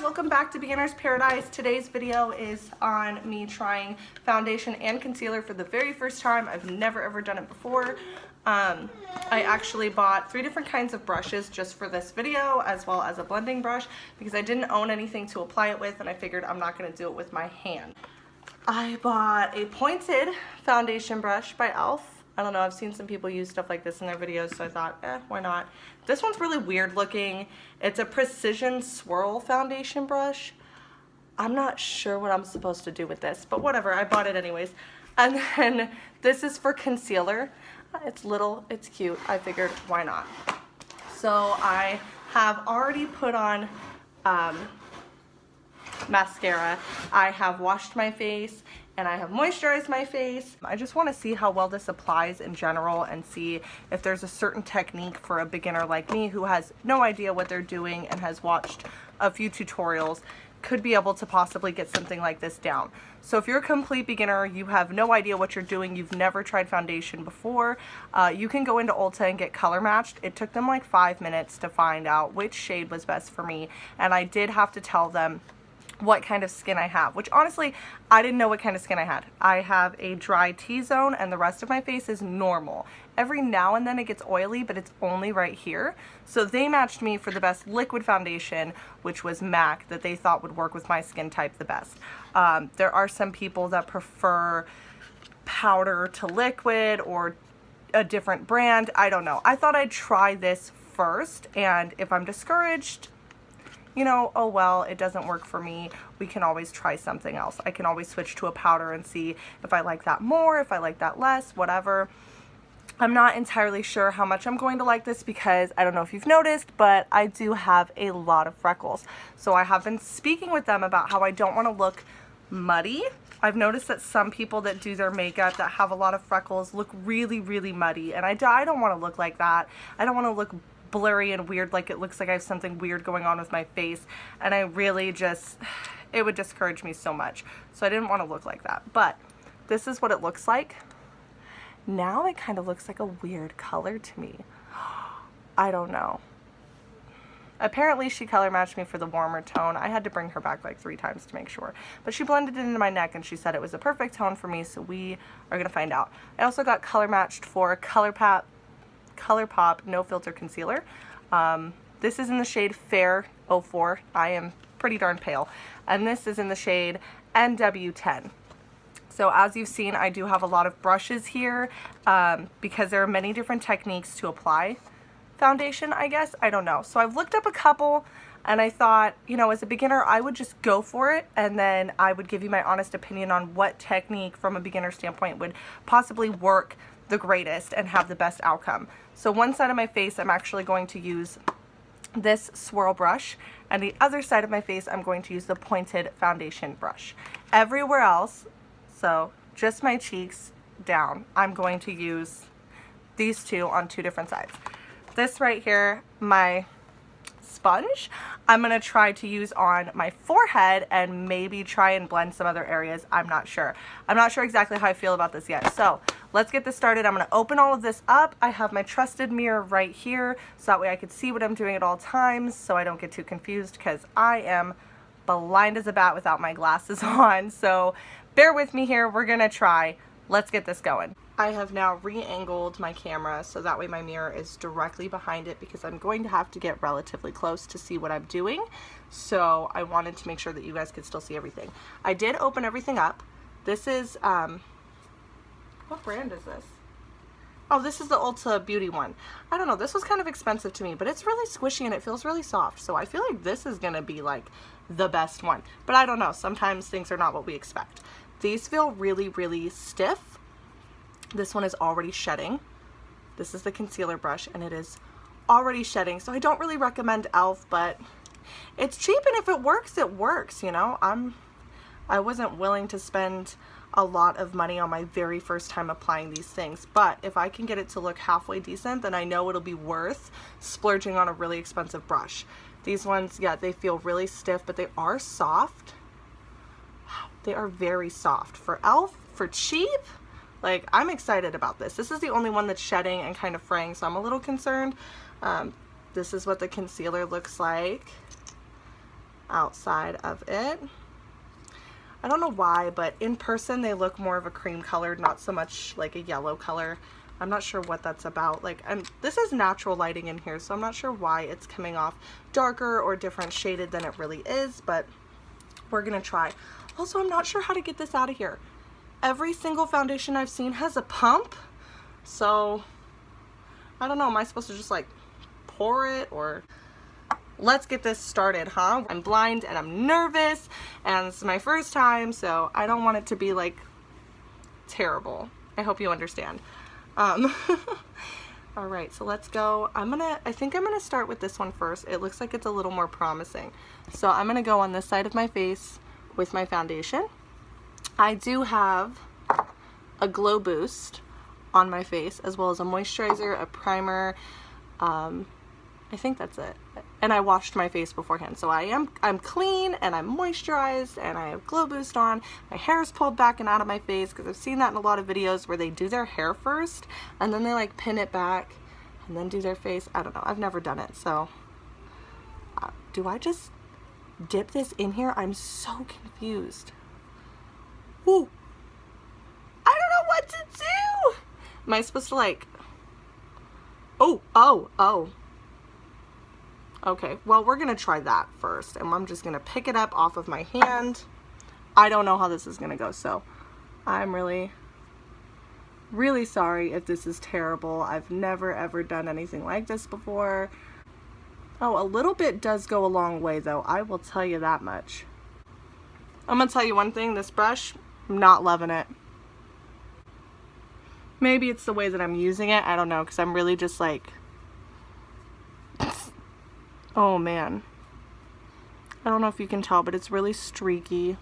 welcome back to Beginner's Paradise. Today's video is on me trying foundation and concealer for the very first time. I've never ever done it before. I actually bought 3 different kinds of brushes just for this video, as well as a blending brush, because I didn't own anything to apply it with and I figured I'm not going to do it with my hand. I bought a pointed foundation brush by e.l.f. I don't know, I've seen some people use stuff like this in their videos, so I thought, why not? This one's really weird looking. It's a precision swirl foundation brush. I'm not sure what I'm supposed to do with this, but whatever, I bought it anyways. And then this is for concealer. It's little, it's cute. I figured, why not? So I have already put on mascara. I have washed my face and I have moisturized my face. I just want to see how well this applies in general and see if there's a certain technique for a beginner like me who has no idea what they're doing and has watched a few tutorials could be able to possibly get something like this down. So if you're a complete beginner, you have no idea what you're doing, you've never tried foundation before, you can go into Ulta and get color matched. It took them like 5 minutes to find out which shade was best for me, and I did have to tell them what kind of skin I have, which honestly, I didn't know what kind of skin I had. I have a dry T-zone and the rest of my face is normal. Every now and then it gets oily, but it's only right here. So they matched me for the best liquid foundation, which was MAC, that they thought would work with my skin type the best. There are some people that prefer powder to liquid or a different brand. I don't know. I thought I'd try this first, and if I'm discouraged, you know, oh well, it doesn't work for me, we can always try something else. I can always switch to a powder and see if I like that more, if I like that less, whatever. I'm not entirely sure how much I'm going to like this because I don't know if you've noticed, but I do have a lot of freckles. So I have been speaking with them about how I don't want to look muddy. I've noticed that some people that do their makeup that have a lot of freckles look really, really muddy, and I don't want to look like that. I don't want to look blurry and weird, like it looks like I have something weird going on with my face, and I really just, it would discourage me so much. So I didn't want to look like that, but this is what it looks like. Now it kind of looks like a weird color to me. I don't know. Apparently she color matched me for the warmer tone. I had to bring her back like 3 times to make sure, but she blended it into my neck and she said it was a perfect tone for me, so we are gonna find out. I also got color matched for Colourpop No Filter Concealer. This is in the shade Fair 04. I am pretty darn pale. And this is in the shade NW10. So as you've seen, I do have a lot of brushes here because there are many different techniques to apply foundation, I guess. I don't know. So I've looked up a couple and I thought, you know, as a beginner, I would just go for it, and then I would give you my honest opinion on what technique from a beginner standpoint would possibly work the greatest and have the best outcome. So one side of my face I'm actually going to use this swirl brush, and the other side of my face I'm going to use the pointed foundation brush. Everywhere else, so just my cheeks down, I'm going to use these two on 2 different sides. This right here, my sponge, I'm going to try to use on my forehead and maybe try and blend some other areas. I'm not sure. I'm not sure exactly how I feel about this yet. So let's get this started. I'm going to open all of this up. I have my trusted mirror right here, so that way I can see what I'm doing at all times so I don't get too confused, because I am blind as a bat without my glasses on. So bear with me here. We're going to try. Let's get this going. I have now re-angled my camera so that way my mirror is directly behind it, because I'm going to have to get relatively close to see what I'm doing. So I wanted to make sure that you guys could still see everything. I did open everything up. This is, what brand is this? Oh, this is the Ulta Beauty one. I don't know, this was kind of expensive to me, but it's really squishy and it feels really soft. So I feel like this is gonna be like the best one. But I don't know, sometimes things are not what we expect. These feel really, really stiff. This one is already shedding. This is the concealer brush and it is already shedding. So I don't really recommend e.l.f., but it's cheap, and if it works, you know. I wasn't willing to spend a lot of money on my very first time applying these things, but if I can get it to look halfway decent, then I know it'll be worth splurging on a really expensive brush. These ones, yeah, they feel really stiff, but they are soft. They are very soft. For e.l.f., for cheap, like, I'm excited about this. This is the only one that's shedding and kind of fraying, so I'm a little concerned. This is what the concealer looks like. outside of it. I don't know why, but in person they look more of a cream color, not so much like a yellow color. I'm not sure what that's about. Like, this is natural lighting in here, so I'm not sure why it's coming off darker or different shaded than it really is, but we're gonna try. Also, I'm not sure how to get this out of here. Every single foundation I've seen has a pump, so I don't know, am I supposed to just like pour it, or let's get this started, huh? I'm blind and I'm nervous and this is my first time, so I don't want it to be like terrible. I hope you understand. All right, so let's go. I think I'm gonna start with this one first. It looks like it's a little more promising. So I'm gonna go on this side of my face with my foundation. I do have a glow boost on my face, as well as a moisturizer, a primer. I think that's it. And I washed my face beforehand, so I'm clean and I'm moisturized and I have glow boost on. My hair is pulled back and out of my face because I've seen that in a lot of videos where they do their hair first and then they like pin it back and then do their face. I don't know. I've never done it, so do I just dip this in here? I'm so confused. Ooh. I don't know what to do. Am I supposed to like... Oh. Okay, well, we're gonna try that first, and I'm just gonna pick it up off of my hand. I don't know how this is gonna go, so I'm really sorry if this is terrible. I've never ever done anything like this before. Oh, a little bit does go a long way, though. I will tell you that much. I'm gonna tell you one thing, this brush, I'm not loving it. Maybe it's the way that I'm using it, I don't know, because I'm really just like... Oh man, I don't know if you can tell, but it's really streaky.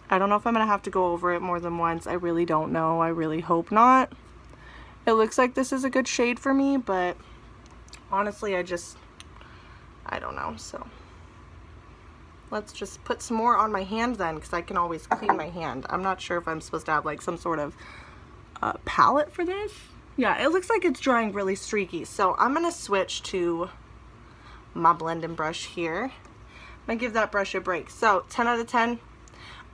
I don't know if I'm gonna have to go over it more than once. I really don't know. I really hope not. It looks like this is a good shade for me, but honestly, I don't know. So let's just put some more on my hand then, because I can always clean my hand. I'm not sure if I'm supposed to have like some sort of palette for this. Yeah, it looks like it's drying really streaky. So I'm gonna switch to my blending brush here. I'm gonna give that brush a break. So 10 out of 10.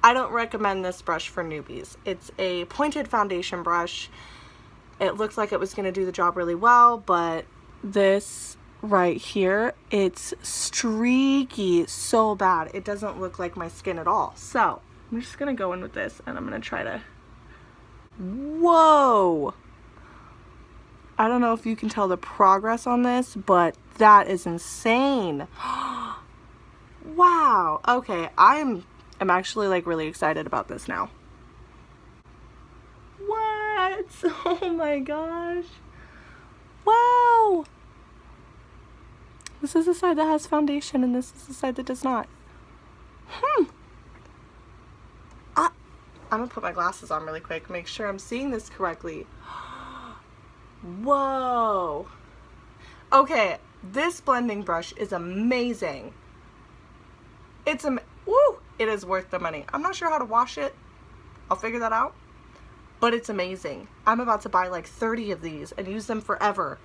I don't recommend this brush for newbies. It's a pointed foundation brush. It looks like it was gonna do the job really well, but this right here, it's streaky so bad. It doesn't look like my skin at all. So I'm just gonna go in with this and I'm gonna try to... Whoa! I don't know if you can tell the progress on this, but that is insane. Wow. Okay, I'm actually like really excited about this now. What? Oh my gosh. Wow. This is the side that has foundation and this is the side that does not. I'm gonna put my glasses on really quick, make sure I'm seeing this correctly. Whoa. Okay, this blending brush is amazing. Woo! It is worth the money. I'm not sure how to wash it. I'll figure that out. But it's amazing. I'm about to buy like 30 of these and use them forever.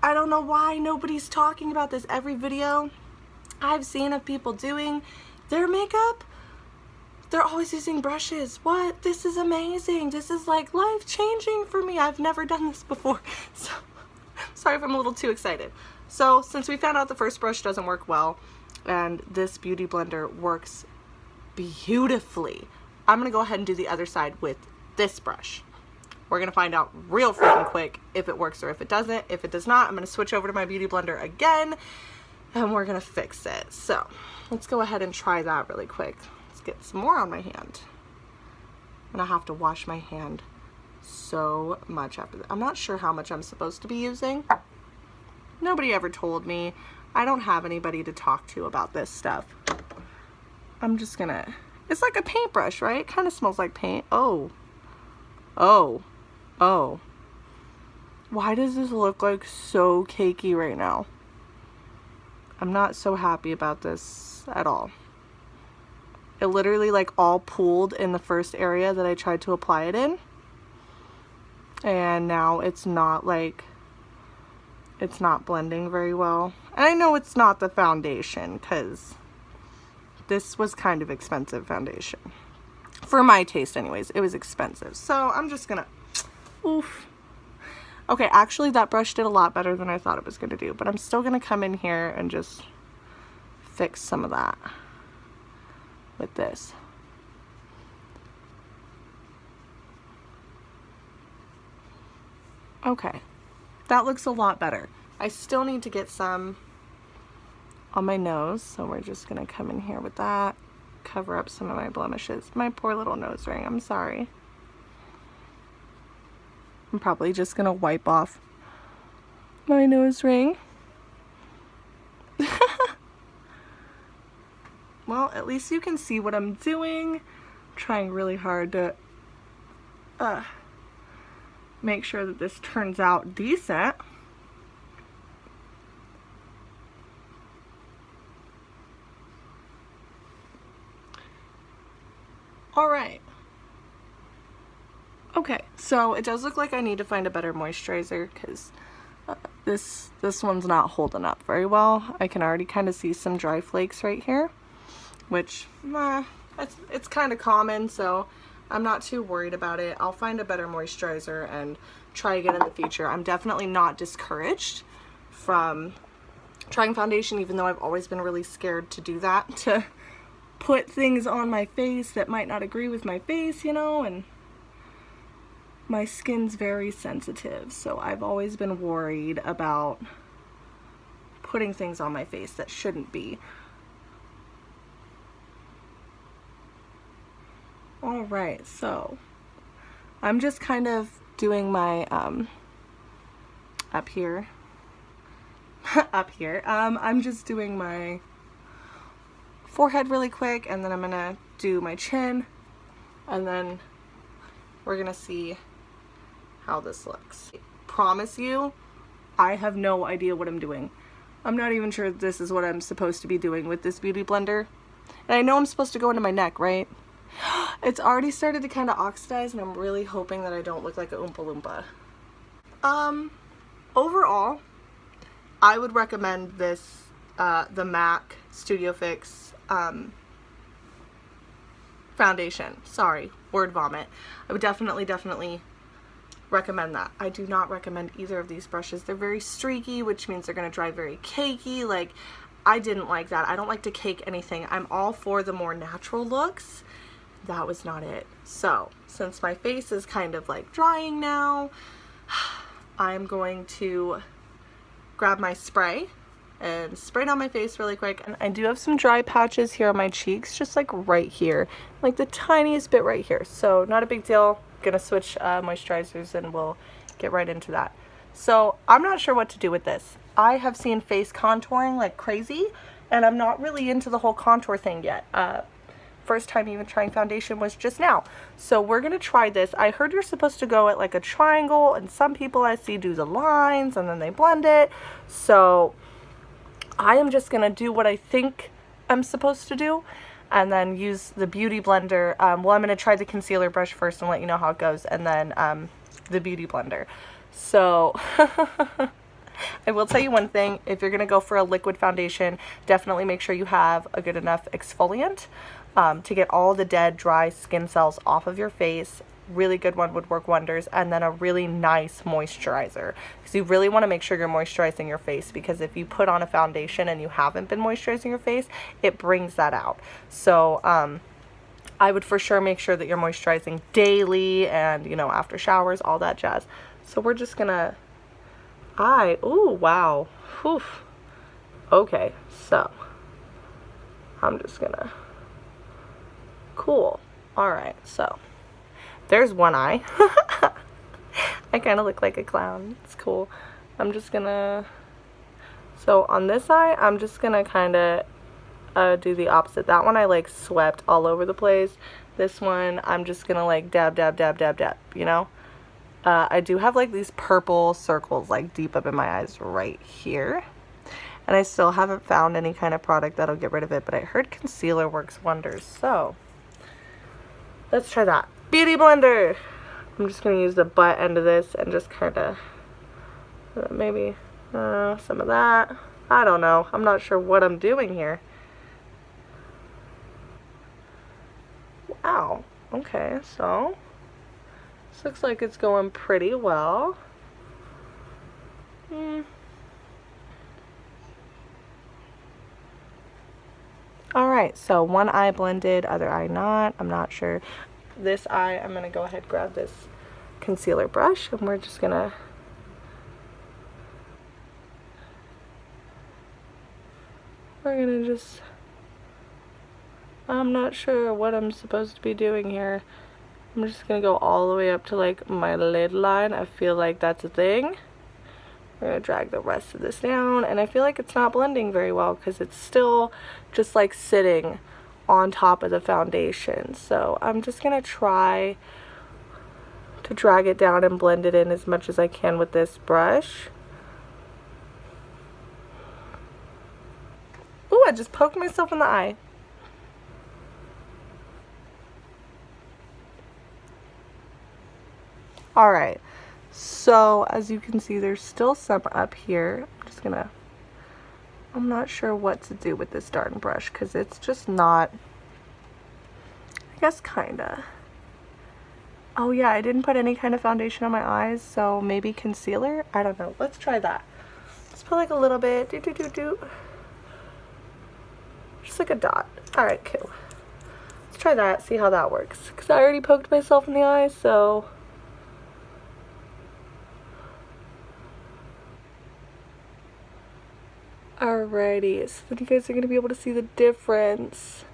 I don't know why nobody's talking about this. Every video I've seen of people doing their makeup, they're always using brushes. What? This is amazing. This is like life-changing for me. I've never done this before. So sorry if I'm a little too excited. So since we found out the first brush doesn't work well and this beauty blender works beautifully, I'm gonna go ahead and do the other side with this brush. We're gonna find out real freaking quick if it works or if it doesn't. If it does not, I'm gonna switch over to my beauty blender again and we're gonna fix it. So let's go ahead and try that really quick. Let's get some more on my hand. I'm gonna have to wash my hand so much after that. I'm not sure how much I'm supposed to be using. Nobody ever told me. I don't have anybody to talk to about this stuff. I'm just gonna, it's like a paintbrush, right? It kind of smells like paint. Oh. Why does this look like so cakey right now? I'm not so happy about this at all. It literally like all pooled in the first area that I tried to apply it in. And now it's not like, it's not blending very well. And I know it's not the foundation because this was kind of expensive foundation. For my taste anyways, it was expensive. So I'm just gonna, oof. Okay, actually that brush did a lot better than I thought it was gonna do, but I'm still gonna come in here and just fix some of that with this. Okay, that looks a lot better. I still need to get some on my nose, so we're just gonna come in here with that, cover up some of my blemishes. My poor little nose ring, I'm sorry. I'm probably just gonna wipe off my nose ring. Well, at least you can see what I'm doing. I'm trying really hard to make sure that this turns out decent. All right. Okay, so it does look like I need to find a better moisturizer because this one's not holding up very well. I can already kind of see some dry flakes right here, which it's kind of common, so I'm not too worried about it. I'll find a better moisturizer and try again in the future. I'm definitely not discouraged from trying foundation, even though I've always been really scared to do that, to put things on my face that might not agree with my face, you know, and my skin's very sensitive, so I've always been worried about putting things on my face that shouldn't be. Alright, so I'm just kind of doing my up here I'm just doing my forehead really quick, and then I'm gonna do my chin, and then we're gonna see how this looks. I promise you, I have no idea what I'm doing. I'm not even sure this is what I'm supposed to be doing with this beauty blender. And I know I'm supposed to go into my neck, right? It's already started to kind of oxidize, and I'm really hoping that I don't look like a Oompa Loompa. Overall, I would recommend this, the MAC Studio Fix foundation. Sorry, word vomit. I would definitely recommend that. I do not recommend either of these brushes. They're very streaky, which means they're going to dry very cakey. Like, I didn't like that. I don't like to cake anything. I'm all for the more natural looks. That was not it. So, since my face is kind of like drying now, I'm going to grab my spray and spray it on my face really quick. And I do have some dry patches here on my cheeks, just like right here, like the tiniest bit right here. So not a big deal. Gonna switch moisturizers and we'll get right into that. So I'm not sure what to do with this. I have seen face contouring like crazy, and I'm not really into the whole contour thing yet. First time even trying foundation was just now. So we're gonna try this. I heard you're supposed to go at like a triangle, and some people I see do the lines and then they blend it. So I am just gonna do what I think I'm supposed to do, and then use the beauty blender. Well, I'm gonna try the concealer brush first and let you know how it goes, and then the beauty blender. So I will tell you one thing: if you're gonna go for a liquid foundation, definitely make sure you have a good enough exfoliant to get all the dead, dry skin cells off of your face. Really good one would work wonders. And then a really nice moisturizer, because you really want to make sure you're moisturizing your face, because if you put on a foundation and you haven't been moisturizing your face, it brings that out. So I would for sure make sure that you're moisturizing daily, and you know, after showers, all that jazz. So we're just gonna oh wow, whew. Okay, so I'm just gonna, cool. All right, so there's one eye. I kind of look like a clown. It's cool. I'm just gonna, so on this eye, I'm just gonna kind of do the opposite. That one I like swept all over the place. This one, I'm just gonna like dab, dab, dab, dab, dab, you know? I do have like these purple circles like deep up in my eyes right here. And I still haven't found any kind of product that'll get rid of it, but I heard concealer works wonders. So let's try that. Beauty blender. I'm just going to use the butt end of this and just kind of maybe some of that. I don't know. I'm not sure what I'm doing here. Okay, so this looks like it's going pretty well. Alright, so one eye blended, other eye not. I'm not sure. This eye, I'm going to go ahead and grab this concealer brush, and we're just going to just, I'm not sure what I'm supposed to be doing here. I'm just going to go all the way up to like my lid line. I feel like that's a thing. We're going to drag the rest of this down, and I feel like it's not blending very well because it's still just like sitting on top of the foundation. So I'm just going to try to drag it down and blend it in as much as I can with this brush. Ooh, I just poked myself in the eye. Alright, so as you can see, there's still some up here. I'm not sure what to do with this darn brush because it's just not, I guess kinda. Oh yeah, I didn't put any kind of foundation on my eyes, so maybe concealer? I don't know. Let's try that. Let's put like a little bit, just like a dot. Alright, cool. Let's try that, see how that works. Because I already poked myself in the eye, so... Alrighty, so then you guys are going to be able to see the difference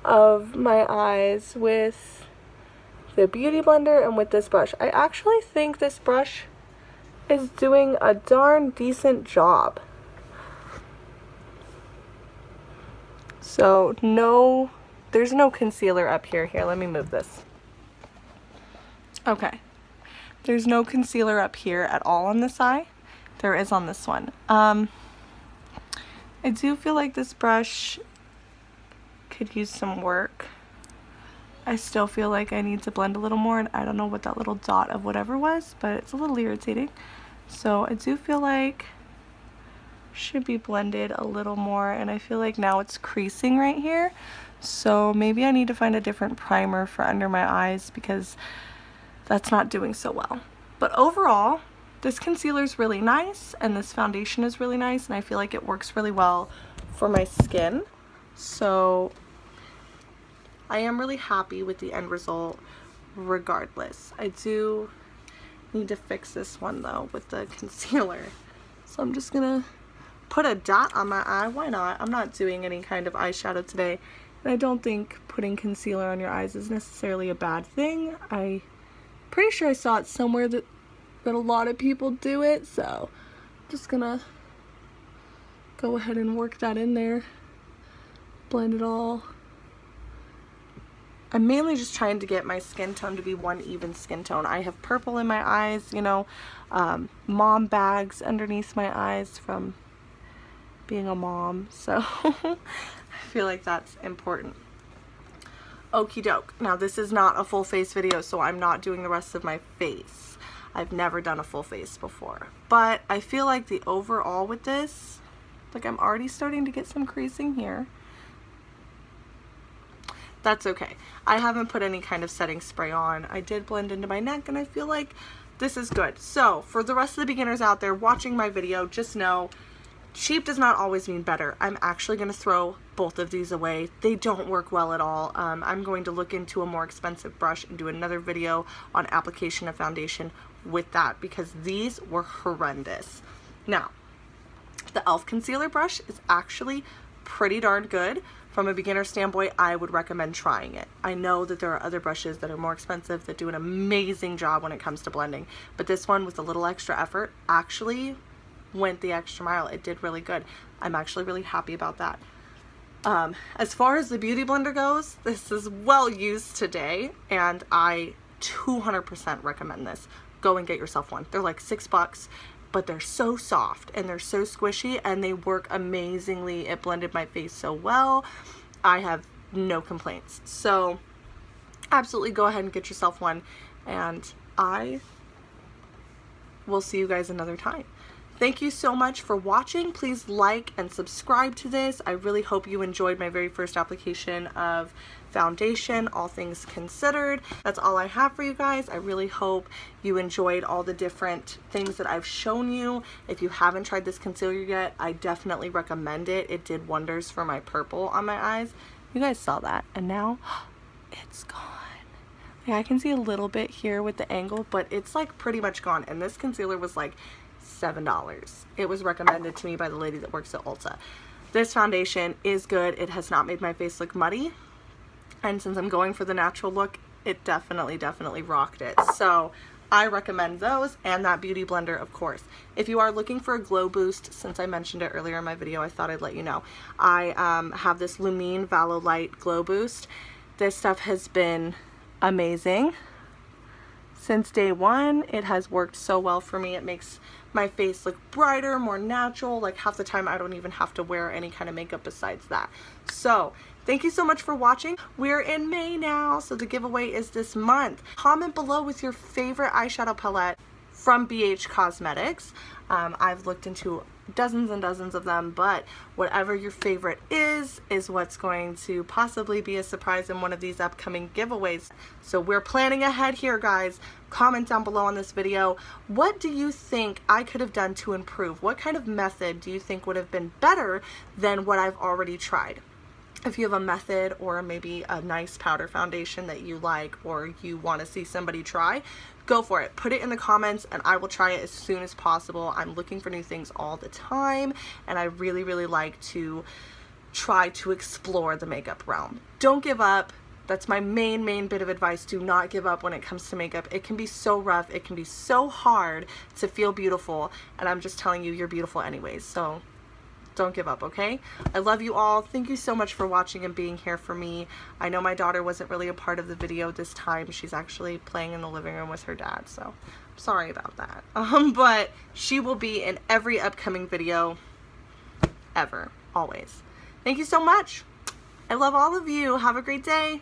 of my eyes with the Beauty Blender and with this brush. I actually think this brush is doing a darn decent job. So no, there's no concealer up here. Here, let me move this. Okay, there's no concealer up here at all on this eye. There is on this one. I do feel like this brush could use some work. I still feel like I need to blend a little more, and I don't know what that little dot of whatever was, but it's a little irritating. So I do feel like should be blended a little more, and I feel like now it's creasing right here. So maybe I need to find a different primer for under my eyes because that's not doing so well. But overall, this concealer is really nice, and this foundation is really nice, and I feel like it works really well for my skin. So I am really happy with the end result regardless. I do need to fix this one though with the concealer. So I'm just gonna put a dot on my eye. Why not? I'm not doing any kind of eyeshadow today, and I don't think putting concealer on your eyes is necessarily a bad thing. I'm pretty sure I saw it somewhere that a lot of people do it, so I'm just gonna go ahead and work that in there, blend it all. I'm mainly just trying to get my skin tone to be one even skin tone. I have purple in my eyes, you know, mom bags underneath my eyes from being a mom, so I feel like that's important. Okie doke. Now this is not a full face video, so I'm not doing the rest of my face. I've never done a full face before, but I feel like the overall with this, like I'm already starting to get some creasing here. That's okay. I haven't put any kind of setting spray on. I did blend into my neck, and I feel like this is good. So for the rest of the beginners out there watching my video, just know cheap does not always mean better. I'm actually going to throw both of these away. They don't work well at all. I'm going to look into a more expensive brush and do another video on application of foundation with that because these were horrendous. Now, the e.l.f. concealer brush is actually pretty darn good. From a beginner standpoint, I would recommend trying it. I know that there are other brushes that are more expensive that do an amazing job when it comes to blending, but this one with a little extra effort actually went the extra mile. It did really good. I'm actually really happy about that. As far as the Beauty Blender goes, this is well used today, and I 200% recommend this. Go and get yourself one. They're like $6, but they're so soft and they're so squishy, and they work amazingly. It blended my face so well. I have no complaints. So absolutely go ahead and get yourself one, and I will see you guys another time. Thank you so much for watching. Please like and subscribe to this. I really hope you enjoyed my very first application of foundation, all things considered. That's all I have for you guys. I really hope you enjoyed all the different things that I've shown you. If you haven't tried this concealer yet, I definitely recommend it. It did wonders for my purple on my eyes. You guys saw that, and now it's gone. Yeah, I can see a little bit here with the angle, but it's like pretty much gone. And this concealer was like $7. It was recommended to me by the lady that works at Ulta. This foundation is good. It has not made my face look muddy, and since I'm going for the natural look, it definitely rocked it. So I recommend those, and that beauty blender, of course. If you are looking for a glow boost, since I mentioned it earlier in my video, I thought I'd let you know. I have this LUMENE Valo Light Glow Boost. This stuff has been amazing since day one. It has worked so well for me. It makes my face look brighter, more natural. Like half the time I don't even have to wear any kind of makeup besides that. So thank you so much for watching. We're in May now, so the giveaway is this month. Comment below with your favorite eyeshadow palette from BH Cosmetics. I've looked into dozens and dozens of them, but whatever your favorite is what's going to possibly be a surprise in one of these upcoming giveaways. So we're planning ahead here, guys. Comment down below on this video, what do you think I could have done to improve? What kind of method do you think would have been better than what I've already tried? If you have a method or maybe a nice powder foundation that you like or you want to see somebody try, go for it. Put it in the comments and I will try it as soon as possible. I'm looking for new things all the time, and I really like to try to explore the makeup realm. Don't give up. That's my main bit of advice. Do not give up when it comes to makeup. It can be so rough. It can be so hard to feel beautiful, and I'm just telling you, you're beautiful anyways. So don't give up, okay? I love you all. Thank you so much for watching and being here for me. I know my daughter wasn't really a part of the video this time. She's actually playing in the living room with her dad, so I'm sorry about that. But she will be in every upcoming video ever, always. Thank you so much. I love all of you. Have a great day.